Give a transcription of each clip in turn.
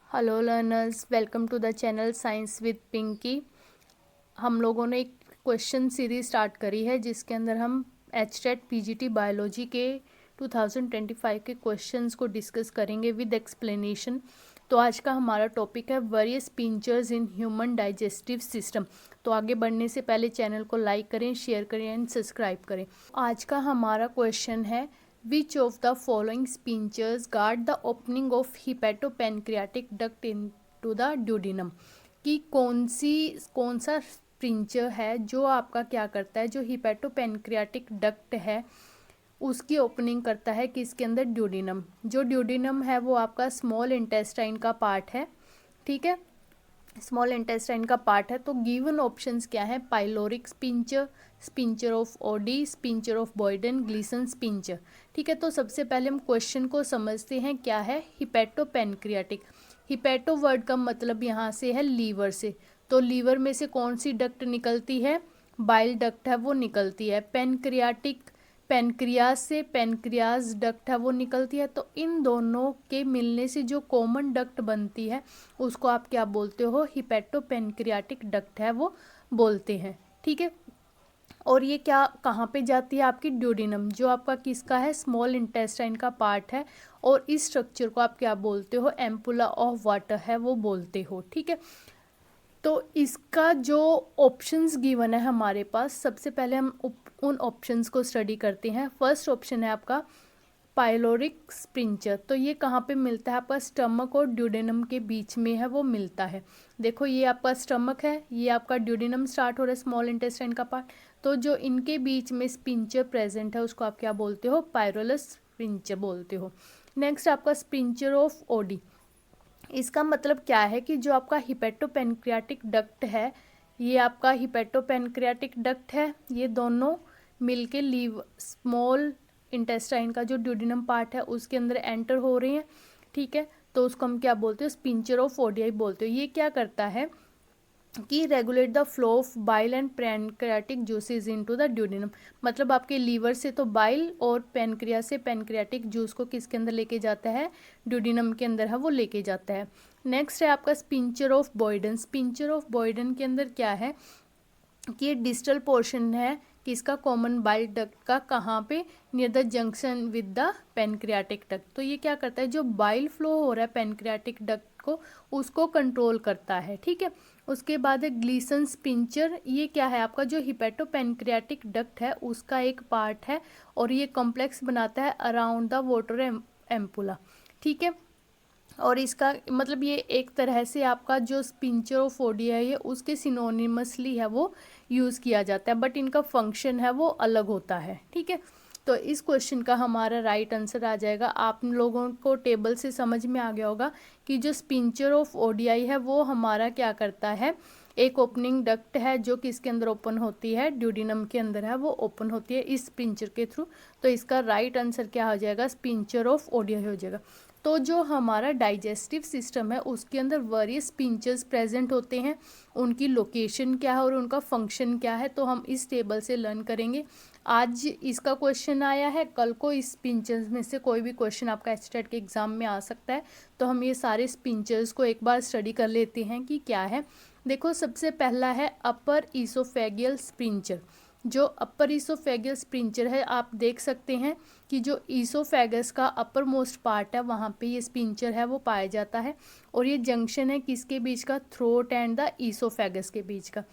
Hello learners, welcome to the channel science with Pinki. हम लोगों ने एक क्वेश्चन सीरीज स्टार्ट करी है जिसके अंदर हम एचटेट पीजीटी बायोलॉजी के 2025 के क्वेश्चंस को डिस्कस करेंगे विद एक्सप्लेनेशन। तो आज का हमारा टॉपिक है various sphincters in human digestive system. तो आगे बढ़ने से पहले चैनल को लाइक करें, शेयर करें एंड सब्सक्राइब करें। आज का हमारा क्वेश्चन है Which of the following sphincters guard the opening of hepatopancreatic duct into the duodenum? कि कौन सा स्पिंचर है जो आपका क्या करता है, जो हिपेटोपेनक्रियाटिक डक्ट है उसकी ओपनिंग करता है किसके अंदर, ड्यूडिनम। जो ड्यूडिनम है वो आपका स्मॉल इंटेस्टाइन का पार्ट है, ठीक है, स्मॉल इंटेस्टाइन का पार्ट है। तो गिवन ऑप्शंस क्या है, pyloric sphincter, sphincter of Oddi, sphincter of Boyden, Glisson sphincter. ठीक है, तो सबसे पहले हम क्वेश्चन को समझते हैं क्या है हिपेटोपेनक्रियाटिक। हिपेटो वर्ड का मतलब यहाँ से है लीवर से, तो लीवर में से कौन सी डक्ट निकलती है, बाइल डक्ट है वो निकलती है। पेनक्रियाटिक, पेनक्रियाज से पेनक्रियाज डक्ट है वो निकलती है। तो इन दोनों के मिलने से जो कॉमन डक्ट बनती है उसको आप क्या बोलते हो, हिपेटोपेनक्रियाटिक डक्ट है वो बोलते हैं, ठीक है। और ये क्या कहाँ पे जाती है, आपकी ड्यूडिनम, जो आपका किसका है, स्मॉल इंटेस्टाइन का पार्ट है। और इस स्ट्रक्चर को आप क्या बोलते हो, एम्पुला ऑफ वाटर है वो बोलते हो, ठीक है। तो इसका जो ऑप्शंस गिवन है हमारे पास, सबसे पहले हम उन ऑप्शंस को स्टडी करते हैं। फर्स्ट ऑप्शन है आपका पाइलोरिक स्पिंचर। तो ये कहाँ पे मिलता है, आपका स्टमक और ड्यूडेनम के बीच में है वो मिलता है। देखो ये आपका स्टमक है, ये आपका ड्यूडेनम स्टार्ट हो रहा है, स्मॉल इंटेस्टाइन का पार्ट। तो जो इनके बीच में स्पिंचर प्रेजेंट है उसको आप क्या बोलते हो, पायरोलस स्पिंचर बोलते हो। नेक्स्ट आपका स्पिंचर ऑफ ओडी। इसका मतलब क्या है कि जो आपका हिपेटोपेनक्रियाटिक डक्ट है, ये आपका हिपेटोपेनक्रियाटिक डक्ट है, ये दोनों मिलके लीव स्मॉल इंटेस्टाइन का जो ड्यूडिनम पार्ट है उसके अंदर एंटर हो रहे हैं, ठीक है। तो उसको हम क्या बोलते हो, स्पिंचर ऑफ ओडी बोलते हो। ये क्या करता है कि regulate the flow of bile and pancreatic juices into the duodenum. मतलब आपके लीवर से तो बाइल और पैनक्रिया से पैनक्रियाटिक जूस को किसके अंदर लेके जाता है, ड्यूडेनम के अंदर है वो लेके जाता है। नेक्स्ट है आपका स्पिंचर ऑफ बॉयडन। स्पिंचर ऑफ बॉयडन के अंदर क्या है कि ये डिस्टल पोर्शन है किसका, कॉमन बाइल डक्ट का, कहाँ पे, near the junction with the pancreatic duct. तो ये क्या करता है, जो बाइल फ्लो हो रहा है पैनक्रियाटिक डक्ट को उसको कंट्रोल करता है, ठीक है। उसके बाद है ग्लीसन स्पिंचर। ये क्या है, आपका जो हिपेटोपेनक्रियाटिक डक्ट है उसका एक पार्ट है और ये कॉम्प्लेक्स बनाता है अराउंड द वाटर एम्पुला, ठीक है। और इसका मतलब ये एक तरह से आपका जो स्पिंचर ऑफ ओडी है ये उसके सिनोनिमसली है वो यूज़ किया जाता है, बट इनका फंक्शन है वो अलग होता है, ठीक है। तो इस क्वेश्चन का हमारा राइट आंसर आ जाएगा। आप लोगों को टेबल से समझ में आ गया होगा कि जो स्पिंचर ऑफ ओडीआई है वो हमारा क्या करता है, एक ओपनिंग डक्ट है जो किसके अंदर ओपन होती है, ड्यूडिनम के अंदर है वो ओपन होती है इस स्पिंचर के थ्रू। तो इसका राइट आंसर क्या हो जाएगा, स्पिंचर ऑफ ओडीआई हो जाएगा। तो जो हमारा डाइजेस्टिव सिस्टम है उसके अंदर वेरियस पिंचर्स प्रेजेंट होते हैं, उनकी लोकेशन क्या है और उनका फंक्शन क्या है, तो हम इस टेबल से लर्न करेंगे। आज इसका क्वेश्चन आया है, कल को इस पिंचर्स में से कोई भी क्वेश्चन आपका एचटेट के एग्जाम में आ सकता है। तो हम ये सारे पिंचर्स को एक बार स्टडी कर लेते हैं कि क्या है। देखो सबसे पहला है अपर ईसोफेगियल स्पिंचर। जो अपर ईसोफेगियल स्पिंचर है, आप देख सकते हैं कि जो ईसोफेगस का अपर मोस्ट पार्ट है वहाँ पे ये स्पिंचर है वो पाया जाता है। और ये जंक्शन है किसके बीच का, थ्रोट एंड द ईसोफेगस के बीच का।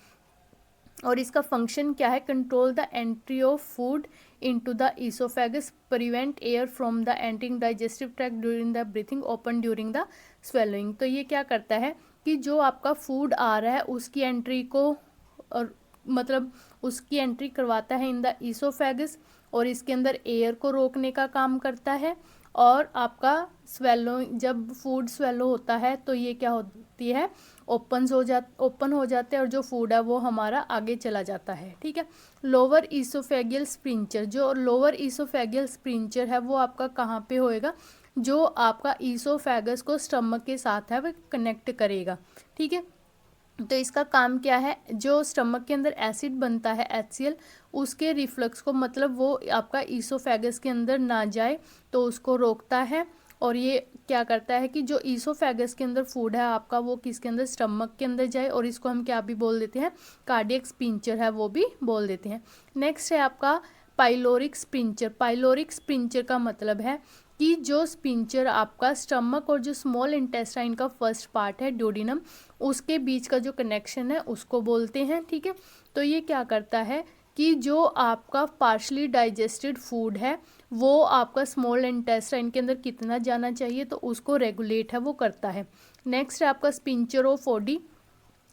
और इसका फंक्शन क्या है, control the entry of food into the oesophagus, prevent air from the entering digestive tract during the breathing, open during the swallowing. तो ये क्या करता है कि जो आपका फूड आ रहा है उसकी एंट्री को, और मतलब उसकी एंट्री करवाता है इन द ईसोफेगस, और इसके अंदर एयर को रोकने का काम करता है। और आपका स्वेलो, जब फूड स्वेलो होता है तो ये क्या होती है, ओपन हो जाते हैं और जो फूड है वो हमारा आगे चला जाता है, ठीक है। लोअर ईसोफेगियल स्पिंचर, जो लोअर ईसोफेगियल स्पिंचर है वो आपका कहाँ पे होएगा, जो आपका ईसोफेगस को स्टमक के साथ है वो कनेक्ट करेगा, ठीक है। तो इसका काम क्या है, जो स्टमक के अंदर एसिड बनता है HCl, उसके रिफ्लक्स को, मतलब वो आपका ईसोफेगस के अंदर ना जाए तो उसको रोकता है। और ये क्या करता है कि जो ईसोफेगस के अंदर फूड है आपका वो किसके अंदर, स्टमक के अंदर जाए, और इसको हम क्या भी बोल देते हैं, कार्डियक स्पिंचर है वो भी बोल देते हैं। नेक्स्ट है आपका पाइलोरिक स्पिंचर। पाइलोरिक स्पिंचर का मतलब है कि जो स्पिंचर आपका स्टमक और जो स्मॉल इंटेस्टाइन का फर्स्ट पार्ट है ड्यूडिनम, उसके बीच का जो कनेक्शन है उसको बोलते हैं। ठीक है, तो ये क्या करता है कि जो आपका पार्शली डाइजेस्टेड फूड है वो आपका स्मॉल इंटेस्टाइन के अंदर कितना जाना चाहिए तो उसको रेगुलेट है वो करता है। नेक्स्ट है आपका स्पिंचर ऑफ ओडी।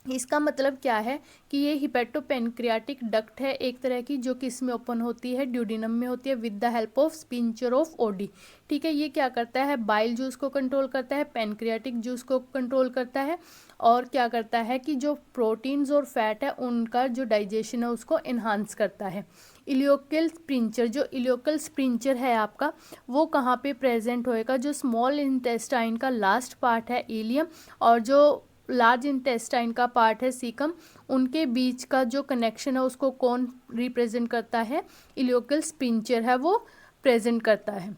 इसका मतलब क्या है कि ये हिपेटोपेनक्रियाटिक डक्ट है एक तरह की, जो कि इसमें ओपन होती है, ड्यूडिनम में होती है, with the help of sphincter of OD. ठीक है, ये क्या करता है, बाइल जूस को कंट्रोल करता है, पेनक्रियाटिक जूस को कंट्रोल करता है, और क्या करता है कि जो प्रोटीन्स और फैट है उनका जो डाइजेशन है उसको इन्हांस करता है। इलियोकल स्पिंचर, जो इलियोकल स्पिंचर है आपका वो कहाँ पे प्रेजेंट होएगा, जो स्मॉल इंटेस्टाइन का लास्ट पार्ट है इलियम और जो लार्ज इंटेस्टाइन का पार्ट है सीकम, उनके बीच का जो कनेक्शन है उसको कौन रिप्रेजेंट करता है, इलियोकल स्पिंचर है वो प्रेजेंट करता है।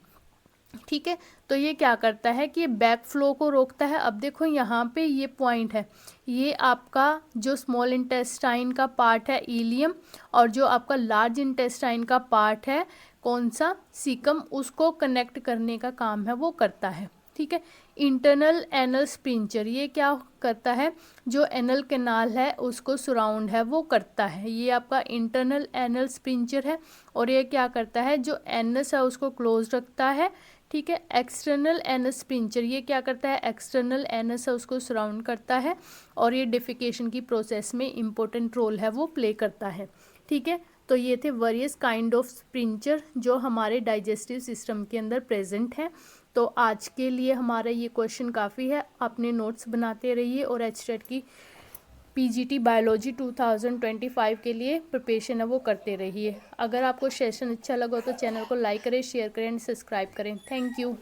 ठीक है, तो ये क्या करता है कि ये बैक फ्लो को रोकता है। अब देखो यहाँ पे ये पॉइंट है, ये आपका जो स्मॉल इंटेस्टाइन का पार्ट है इलियम और जो आपका लार्ज इंटेस्टाइन का पार्ट है कौन सा, सीकम, उसको कनेक्ट करने का काम है वो करता है। ठीक है, इंटरनल एनल स्पिंचर, ये क्या करता है, जो एनल कैनाल है उसको सराउंड है वो करता है, ये आपका इंटरनल एनल स्पिंचर है। और ये क्या करता है, जो एनस है उसको क्लोज रखता है। ठीक है, एक्सटर्नल एनस स्पिंचर, ये क्या करता है, एक्सटर्नल एनस है उसको सराउंड करता है और ये डिफिकेशन की प्रोसेस में इम्पोर्टेंट रोल है वो प्ले करता है। ठीक है, तो ये थे वेरियस काइंड ऑफ स्पिंचर जो हमारे डाइजेस्टिव सिस्टम के अंदर प्रेजेंट हैं। तो आज के लिए हमारा ये क्वेश्चन काफ़ी है, अपने नोट्स बनाते रहिए और एचटेट की पीजीटी बायोलॉजी 2025 के लिए प्रिपरेशन है वो करते रहिए। अगर आपको सेशन अच्छा लगा तो चैनल को लाइक करें, शेयर करें एंड सब्सक्राइब करें। Thank you.